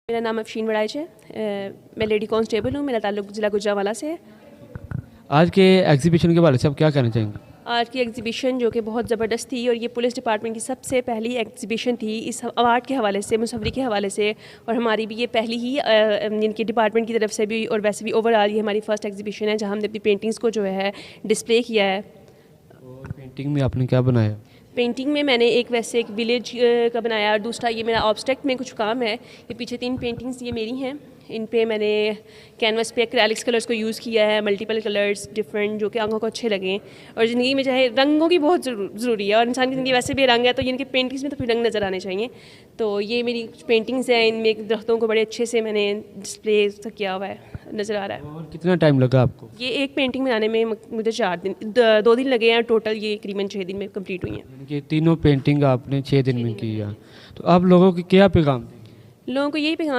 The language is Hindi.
मेरा नाम अफशीन वड़ाइच है। मैं लेडी कांस्टेबल हूँ। मेरा ताल्लुक ज़िला गुजरांवाला से है। आज के एग्जीबिशन के बारे में आप क्या कहना चाहेंगे? आज की एग्जीबिशन जो कि बहुत ज़बरदस्त थी और ये पुलिस डिपार्टमेंट की सबसे पहली एग्जीबिशन थी इस अवार्ड के हवाले से, मुसव्वरी के हवाले से, और हमारी भी ये पहली ही इनके डिपार्टमेंट की तरफ से भी और वैसे भी ओवरऑल ये हमारी फ़र्स्ट एग्जीबिशन है जहाँ हमने अपनी पेंटिंग्स को जो है डिस्प्ले किया है। और पेंटिंग में आपने क्या बनाया? पेंटिंग में मैंने एक विलेज का बनाया और दूसरा ये मेरा ऑब्स्ट्रैक्ट में कुछ काम है। ये पीछे 3 पेंटिंग्स ये मेरी हैं। इन पे मैंने कैनवस पे एक्रेलिक्स कलर्स को यूज़ किया है, मल्टीपल कलर्स डिफरेंट, जो कि आंखों को अच्छे लगें। और ज़िंदगी में चाहे रंगों की बहुत ज़रूरी है और इंसान की ज़िंदगी वैसे भी रंग है, तो इनके पेंटिंग्स में तो फिर रंग नज़र आने चाहिए। तो ये मेरी कुछ पेंटिंग्स हैं, इनमें दरख्तों को बड़े अच्छे से मैंने डिस्प्ले किया हुआ है, नज़र आ रहा है। और कितना टाइम लगा आपको? ये एक पेंटिंग बनाने में मुझे 2 दिन लगे हैं। टोटल ये करीबन 6 दिन में कंप्लीट हुई हैं। यानी कि तीनों पेंटिंग आपने 6 दिन में की है। तो आप लोगों की क्या पैगाम? लोगों को यही पैगाम